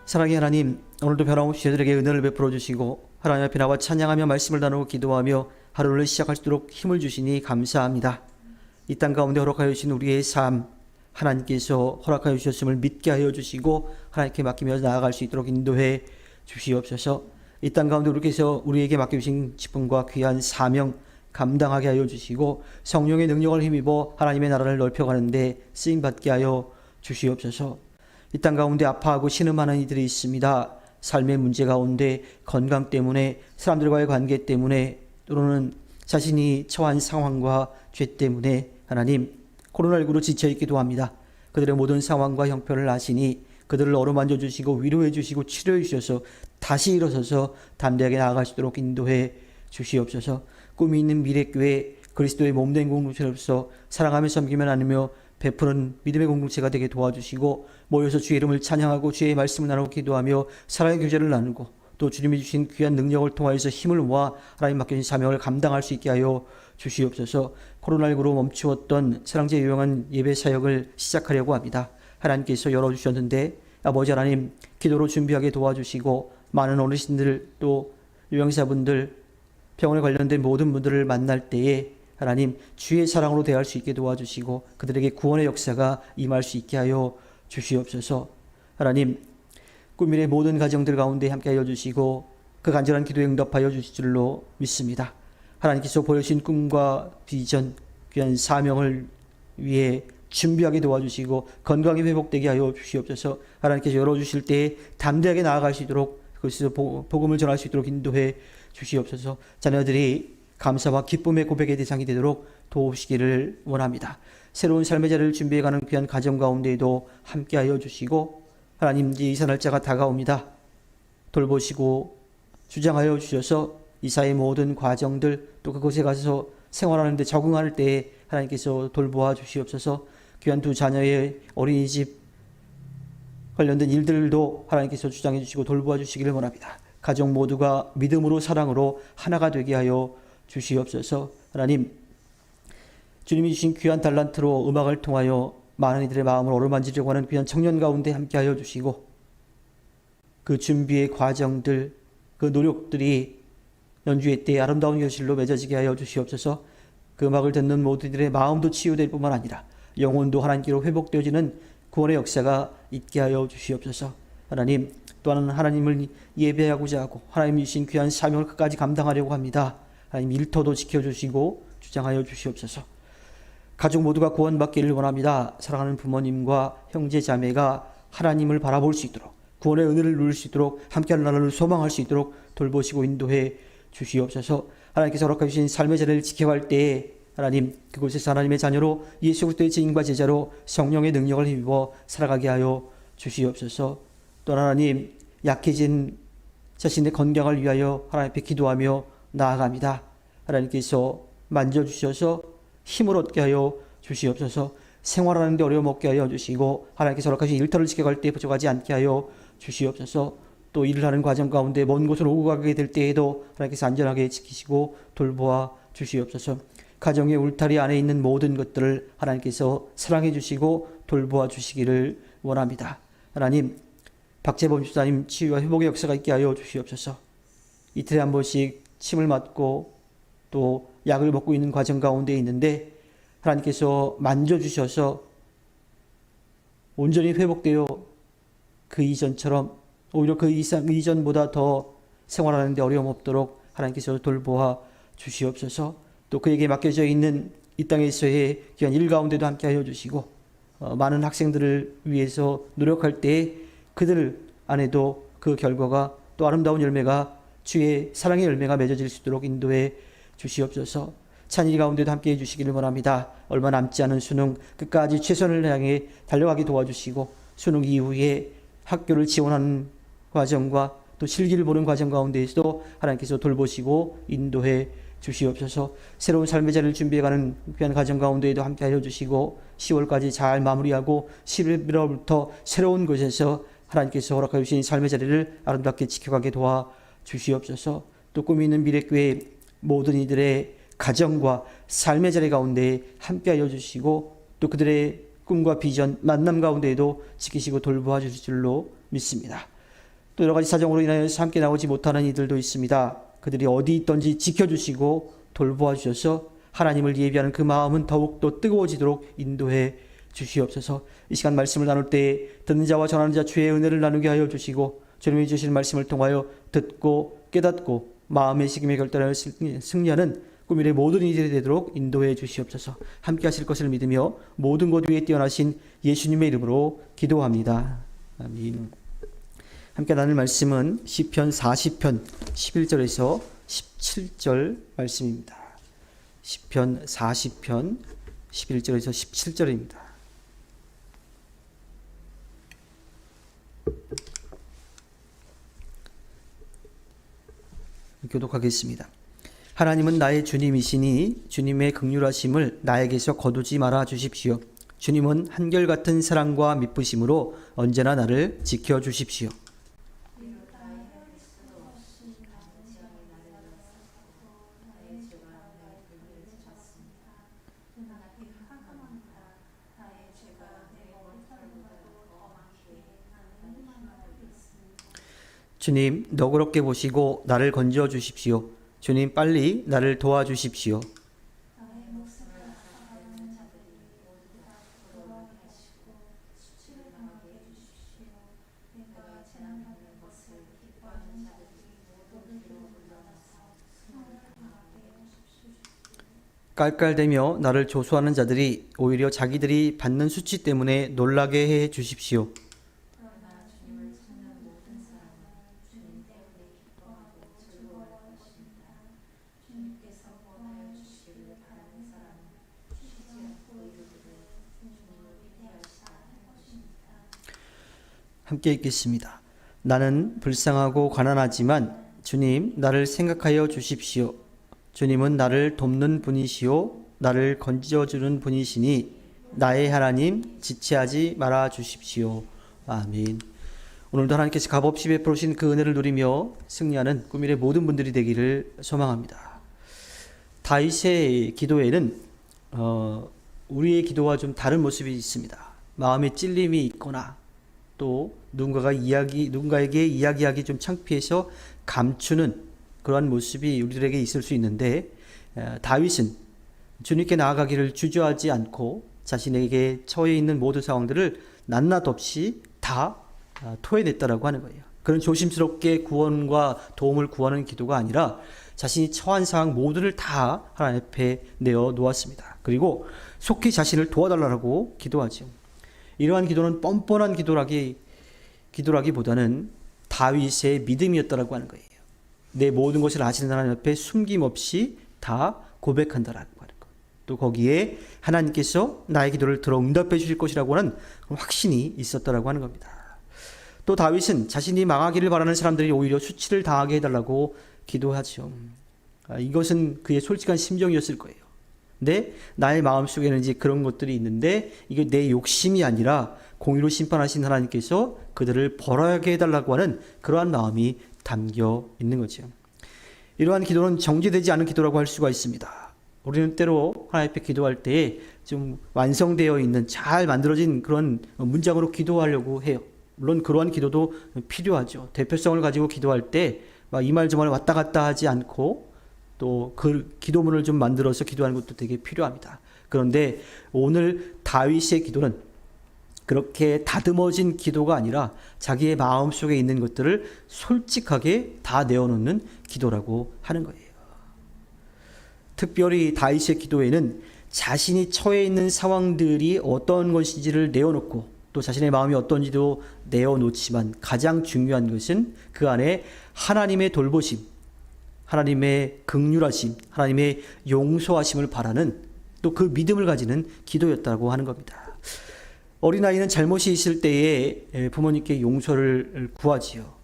사랑의 하나님, 오늘도 변함없이 저희들에게 은혜를 베풀어 주시고 하나님 앞에 나와 찬양하며 말씀을 나누고 기도하며 하루를 시작할 수 있도록 힘을 주시니 감사합니다. 이 땅 가운데 허락하여 주신 우리의 삶, 하나님께서 허락하여 주셨음을 믿게 하여 주시고 하나님께 맡기며 나아갈 수 있도록 인도해 주시옵소서. 이 땅 가운데 우리에게 맡겨주신 직분과 귀한 사명 감당하게 하여 주시고 성령의 능력을 힘입어 하나님의 나라를 넓혀가는데 쓰임받게 하여 주시옵소서. 이 땅 가운데 아파하고 신음하는 이들이 있습니다. 삶의 문제 가운데 건강 때문에, 사람들과의 관계 때문에, 또는 자신이 처한 상황과 죄 때문에 하나님 코로나19로 지쳐있기도 합니다. 그들의 모든 상황과 형편을 아시니 그들을 어루만져 주시고 위로해 주시고 치료해 주셔서 다시 일어서서 담대하게 나아갈 수 있도록 인도해 주시옵소서. 꿈이 있는 미래교회 그리스도의 몸된 공동체로서 사랑하며 섬기며 나누며 베푸는 믿음의 공동체가 되게 도와주시고 모여서 주의 이름을 찬양하고 주의 말씀을 나누고 기도하며 사랑의 교제를 나누고 또 주님이 주신 귀한 능력을 통하여서 힘을 모아 하나님 맡겨진 사명을 감당할 수 있게 하여 주시옵소서. 코로나19로 멈추었던 사랑제 유용한 예배 사역을 시작하려고 합니다. 하나님께서 열어주셨는데 아버지 하나님 기도로 준비하게 도와주시고 많은 어르신들 또 요양사분들 병원에 관련된 모든 분들을 만날 때에 하나님 주의 사랑으로 대할 수 있게 도와주시고 그들에게 구원의 역사가 임할 수 있게 하여 주시옵소서. 하나님 꿈일의 모든 가정들 가운데 함께 하여 주시고 그 간절한 기도에 응답하여 주실 줄로 믿습니다. 하나님께서 보여주신 꿈과 비전, 귀한 사명을 위해 준비하게 도와주시고 건강이 회복되게 하여 주시옵소서. 하나님께서 열어주실 때에 담대하게 나아갈 수 있도록 그것에서 복음을 전할 수 있도록 인도해 주시옵소서. 자녀들이 감사와 기쁨의 고백의 대상이 되도록 도우시기를 원합니다. 새로운 삶의 자리를 준비해가는 귀한 가정 가운데에도 함께하여 주시고 하나님 이제 이사 날짜가 다가옵니다. 돌보시고 주장하여 주셔서 이사의 모든 과정들 또 그곳에 가서 생활하는 데 적응할 때에 하나님께서 돌보아 주시옵소서. 귀한 두 자녀의 어린이집 관련된 일들도 하나님께서 주장해 주시고 돌보아 주시기를 원합니다. 가정 모두가 믿음으로 사랑으로 하나가 되게 하여 주시옵소서. 하나님 주님이 주신 귀한 달란트로 음악을 통하여 많은 이들의 마음을 어루만지려고 하는 귀한 청년 가운데 함께 하여 주시고 그 준비의 과정들 그 노력들이 연주회 때 아름다운 결실로 맺어지게 하여 주시옵소서. 그 음악을 듣는 모두들의 마음도 치유될 뿐만 아니라 영혼도 하나님께로 회복되어지는 구원의 역사가 있게 하여 주시옵소서. 하나님 또한 하나님을 예배하고자 하고 하나님이 주신 귀한 사명을 끝까지 감당하려고 합니다. 하나님 일터도 지켜주시고 주장하여 주시옵소서. 가족 모두가 구원받기를 원합니다. 사랑하는 부모님과 형제 자매가 하나님을 바라볼 수 있도록 구원의 은혜를 누릴 수 있도록 함께하는 나라를 소망할 수 있도록 돌보시고 인도해 주시옵소서. 하나님께서 허락해 주신 삶의 자리를 지켜갈 때에 하나님 그곳에서 하나님의 자녀로 예수 그리스도의 증인과 제자로 성령의 능력을 힘입어 살아가게 하여 주시옵소서. 또 하나님 약해진 자신의 건강을 위하여 하나님 앞에 기도하며 나아갑니다. 하나님께서 만져주셔서 힘을 얻게 하여 주시옵소서. 생활하는 데 어려움 없게 하여 주시고 하나님께서 허락하신 일터를 지켜갈 때 부족하지 않게 하여 주시옵소서. 또 일을 하는 과정 가운데 먼 곳을 오고 가게 될 때에도 하나님께서 안전하게 지키시고 돌보아 주시옵소서. 가정의 울타리 안에 있는 모든 것들을 하나님께서 사랑해 주시고 돌보아 주시기를 원합니다. 하나님 박재범 집사님 치유와 회복의 역사가 있게 하여 주시옵소서. 이틀에 한 번씩 침을 맞고 또 약을 먹고 있는 과정 가운데 있는데 하나님께서 만져주셔서 온전히 회복되어 그 이전처럼 오히려 그 이전보다 더 생활하는 데 어려움 없도록 하나님께서 돌보아 주시옵소서. 또 그에게 맡겨져 있는 이 땅에서의 귀한 일 가운데도 함께 하여 주시고 많은 학생들을 위해서 노력할 때에 그들 안에도 그 결과가 또 아름다운 열매가 주의 사랑의 열매가 맺어질 수 있도록 인도해 주시옵소서. 찬일 가운데도 함께 해주시기를 원합니다. 얼마 남지 않은 수능 끝까지 최선을 향해 달려가게 도와주시고 수능 이후에 학교를 지원하는 과정과 또 실기를 보는 과정 가운데에서도 하나님께서 돌보시고 인도해 주시옵소서. 새로운 삶의 자리를 준비해가는 귀한 과정 가운데에도 함께 하여 주시고 10월까지 잘 마무리하고 11월부터 새로운 곳에서 하나님께서 허락하여 주신 삶의 자리를 아름답게 지켜가게 도와 주시옵소서. 또 꿈이 있는 미래교회 모든 이들의 가정과 삶의 자리 가운데 함께하여 주시고 또 그들의 꿈과 비전 만남 가운데에도 지키시고 돌보아 주실 줄로 믿습니다. 또 여러 가지 사정으로 인하여서 함께 나오지 못하는 이들도 있습니다. 그들이 어디 있든지 지켜주시고 돌보아 주셔서 하나님을 예비하는 그 마음은 더욱더 뜨거워지도록 인도해 주시옵소서. 이 시간 말씀을 나눌 때 듣는 자와 전하는 자 주의 은혜를 나누게 하여 주시고 주님이 주신 말씀을 통하여 듣고 깨닫고 마음의 식임에 결단하여 승리하는 꾸미의 모든 이들이 되도록 인도해 주시옵소서. 함께 하실 것을 믿으며 모든 것 위에 뛰어나신 예수님의 이름으로 기도합니다. 아멘. 함께 나눌 말씀은 시편 40편 11절에서 17절 말씀입니다. 시편 40편 11절에서 17절입니다. 교독하겠습니다. 하나님은 나의 주님이시니 주님의 긍휼하심을 나에게서 거두지 말아 주십시오. 주님은 한결같은 사랑과 미쁘심으로 언제나 나를 지켜 주십시오. 주님, 너그럽게 보시고 나를 건져 주십시오. 주님, 빨리 나를 도와주십시오. 깔깔대며 나를 조소하는 자들이 오히려 자기들이 받는 수치 때문에 놀라게 해 주십시오. 함께 읽겠습니다. 나는 불쌍하고 가난하지만 주님 나를 생각하여 주십시오. 주님은 나를 돕는 분이시요 나를 건져주는 분이시니 나의 하나님 지체하지 말아 주십시오. 아멘. 오늘도 하나님께서 값없이 베풀으신 그 은혜를 누리며 승리하는 꾸밀의 모든 분들이 되기를 소망합니다. 다윗의 기도에는 우리의 기도와 좀 다른 모습이 있습니다. 마음에 찔림이 있거나 또 누군가에게 이야기하기 좀 창피해서 감추는 그러한 모습이 우리들에게 있을 수 있는데 다윗은 주님께 나아가기를 주저하지 않고 자신에게 처해 있는 모든 상황들을 낱낱 없이 다 토해냈다라고 하는 거예요. 그런 조심스럽게 구원과 도움을 구하는 기도가 아니라 자신이 처한 상황 모두를 다 하나님 앞에 내어 놓았습니다. 그리고 속히 자신을 도와달라고 기도하죠. 이러한 기도는 뻔뻔한 기도라기보다는 다윗의 믿음이었다라고 하는 거예요. 내 모든 것을 아시는 하나님 앞에 숨김없이 다 고백한다라고 하는 것. 또 거기에 하나님께서 나의 기도를 들어 응답해 주실 것이라고 하는 확신이 있었다라고 하는 겁니다. 또 다윗은 자신이 망하기를 바라는 사람들이 오히려 수치를 당하게 해달라고 기도하죠. 이것은 그의 솔직한 심정이었을 거예요. 근데 나의 마음속에는 이제 그런 것들이 있는데 이게 내 욕심이 아니라 공의로 심판하신 하나님께서 그들을 벌하게 해달라고 하는 그러한 마음이 담겨 있는 거죠. 이러한 기도는 정제되지 않은 기도라고 할 수가 있습니다. 우리는 때로 하나님 앞에 기도할 때 좀 완성되어 있는 잘 만들어진 그런 문장으로 기도하려고 해요. 물론 그러한 기도도 필요하죠. 대표성을 가지고 기도할 때 이 말 저 말 왔다 갔다 하지 않고 또 그 기도문을 좀 만들어서 기도하는 것도 되게 필요합니다. 그런데 오늘 다윗의 기도는 그렇게 다듬어진 기도가 아니라 자기의 마음속에 있는 것들을 솔직하게 다 내어놓는 기도라고 하는 거예요. 특별히 다윗의 기도에는 자신이 처해 있는 상황들이 어떤 것인지를 내어놓고 또 자신의 마음이 어떤지도 내어놓지만 가장 중요한 것은 그 안에 하나님의 돌보심, 하나님의 긍휼하심, 하나님의 용서하심을 바라는 또 그 믿음을 가지는 기도였다고 하는 겁니다. 어린아이는 잘못이 있을 때에 부모님께 용서를 구하지요.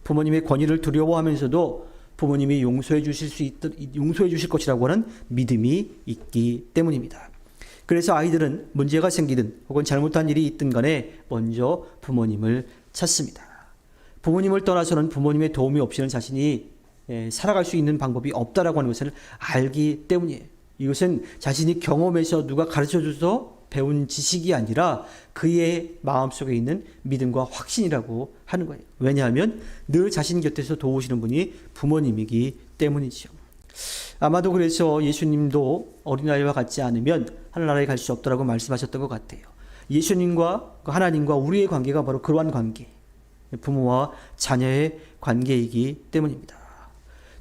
부모님의 권위를 두려워하면서도 부모님이 용서해 주실 것이라고 하는 믿음이 있기 때문입니다. 그래서 아이들은 문제가 생기든 혹은 잘못한 일이 있든 간에 먼저 부모님을 찾습니다. 부모님을 떠나서는 부모님의 도움이 없이는 자신이 살아갈 수 있는 방법이 없다라고 하는 것을 알기 때문이에요. 이것은 자신이 경험해서 누가 가르쳐줘서 배운 지식이 아니라 그의 마음속에 있는 믿음과 확신이라고 하는 거예요. 왜냐하면 늘 자신 곁에서 도우시는 분이 부모님이기 때문이죠. 아마도 그래서 예수님도 어린아이와 같지 않으면 하늘나라에 갈 수 없다라고 말씀하셨던 것 같아요. 예수님과 하나님과 우리의 관계가 바로 그러한 관계, 부모와 자녀의 관계이기 때문입니다.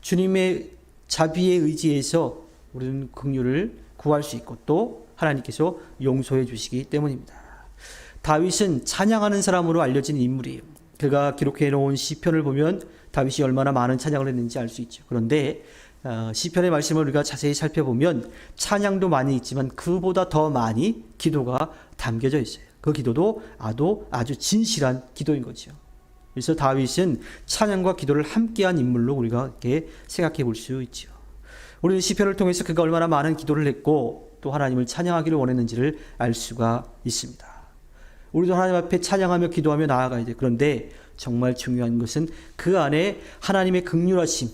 주님의 자비에 의지해서 우리는 긍휼을 구할 수 있고 또 하나님께서 용서해 주시기 때문입니다. 다윗은 찬양하는 사람으로 알려진 인물이에요. 그가 기록해 놓은 시편을 보면 다윗이 얼마나 많은 찬양을 했는지 알 수 있죠. 그런데 시편의 말씀을 우리가 자세히 살펴보면 찬양도 많이 있지만 그보다 더 많이 기도가 담겨져 있어요. 그 기도도 아주 진실한 기도인 거죠. 그래서 다윗은 찬양과 기도를 함께한 인물로 우리가 이렇게 생각해 볼 수 있죠. 우리는 시편을 통해서 그가 얼마나 많은 기도를 했고 또 하나님을 찬양하기를 원했는지를 알 수가 있습니다. 우리도 하나님 앞에 찬양하며 기도하며 나아가야 돼요. 그런데 정말 중요한 것은 그 안에 하나님의 긍휼하심,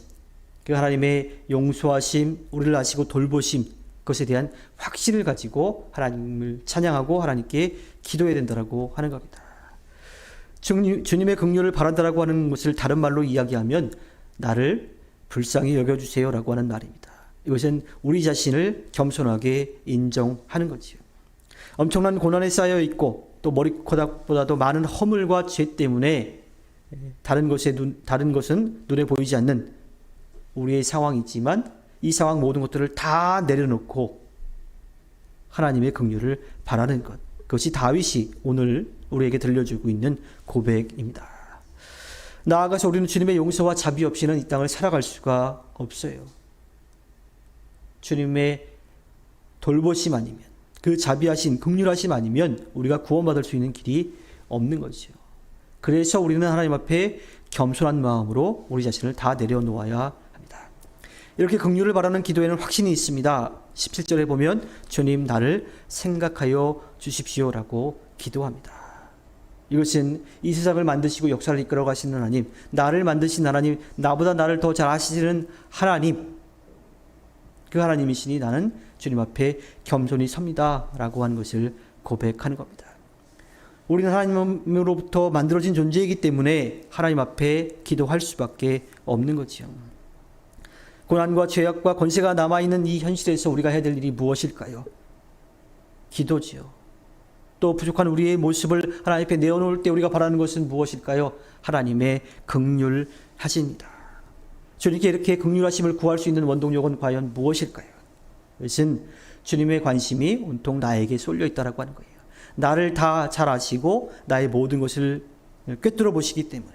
그 하나님의 용서하심, 우리를 아시고 돌보심, 그것에 대한 확신을 가지고 하나님을 찬양하고 하나님께 기도해야 된다고 하는 겁니다. 주님의 긍휼을 바란다라고 하는 것을 다른 말로 이야기하면 나를 불쌍히 여겨주세요라고 하는 말입니다. 이것은 우리 자신을 겸손하게 인정하는 거지요. 엄청난 고난에 쌓여 있고 또 머리카락보다도 많은 허물과 죄 때문에 다른 것은 눈에 보이지 않는 우리의 상황이지만 이 상황 모든 것들을 다 내려놓고 하나님의 긍휼을 바라는 것, 그것이 다윗이 오늘 우리에게 들려주고 있는 고백입니다. 나아가서 우리는 주님의 용서와 자비 없이는 이 땅을 살아갈 수가 없어요. 주님의 돌보심 아니면, 그 자비하신 긍휼하심 아니면 우리가 구원받을 수 있는 길이 없는 거죠. 그래서 우리는 하나님 앞에 겸손한 마음으로 우리 자신을 다 내려놓아야 합니다. 이렇게 긍휼을 바라는 기도에는 확신이 있습니다. 17절에 보면 주님 나를 생각하여 주십시오라고 기도합니다. 이것은 이 세상을 만드시고 역사를 이끌어 가시는 하나님, 나를 만드신 하나님, 나보다 나를 더 잘 아시는 하나님, 그 하나님이시니 나는 주님 앞에 겸손히 섭니다 라고 하는 것을 고백하는 겁니다. 우리는 하나님으로부터 만들어진 존재이기 때문에 하나님 앞에 기도할 수밖에 없는 거지요. 고난과 죄악과 권세가 남아있는 이 현실에서 우리가 해야 될 일이 무엇일까요? 기도지요. 또 부족한 우리의 모습을 하나님 앞에 내어놓을 때 우리가 바라는 것은 무엇일까요? 하나님의 긍휼하십니다. 주님께 이렇게 긍휼하심을 구할 수 있는 원동력은 과연 무엇일까요? 그것은 주님의 관심이 온통 나에게 쏠려 있다라고 하는 거예요. 나를 다 잘 아시고 나의 모든 것을 꿰뚫어 보시기 때문에,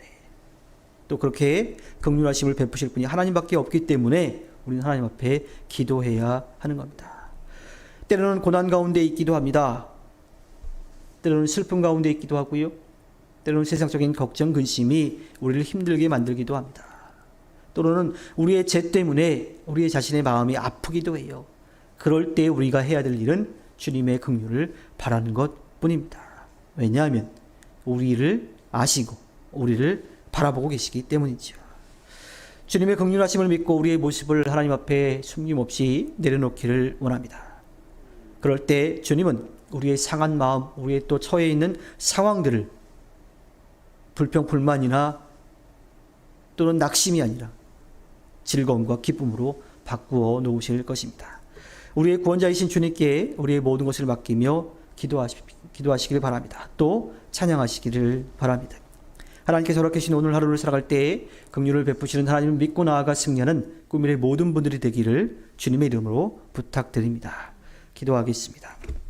또 그렇게 긍휼하심을 베푸실 분이 하나님밖에 없기 때문에 우리는 하나님 앞에 기도해야 하는 겁니다. 때로는 고난 가운데 있기도 합니다. 때로는 슬픔 가운데 있기도 하고요. 때로는 세상적인 걱정, 근심이 우리를 힘들게 만들기도 합니다. 또는 우리의 죄 때문에 우리의 자신의 마음이 아프기도 해요. 그럴 때 우리가 해야 될 일은 주님의 긍휼을 바라는 것뿐입니다. 왜냐하면 우리를 아시고 우리를 바라보고 계시기 때문이죠. 주님의 긍휼하심을 믿고 우리의 모습을 하나님 앞에 숨김없이 내려놓기를 원합니다. 그럴 때 주님은 우리의 상한 마음, 우리의 또 처해 있는 상황들을 불평, 불만이나 또는 낙심이 아니라 즐거움과 기쁨으로 바꾸어 놓으실 것입니다. 우리의 구원자이신 주님께 우리의 모든 것을 맡기며 기도하시기를 바랍니다. 또 찬양하시기를 바랍니다. 하나님께서 허락하신 오늘 하루를 살아갈 때에 긍휼을 베푸시는 하나님을 믿고 나아가 승리하는 꿈일의 모든 분들이 되기를 주님의 이름으로 부탁드립니다. 기도하겠습니다.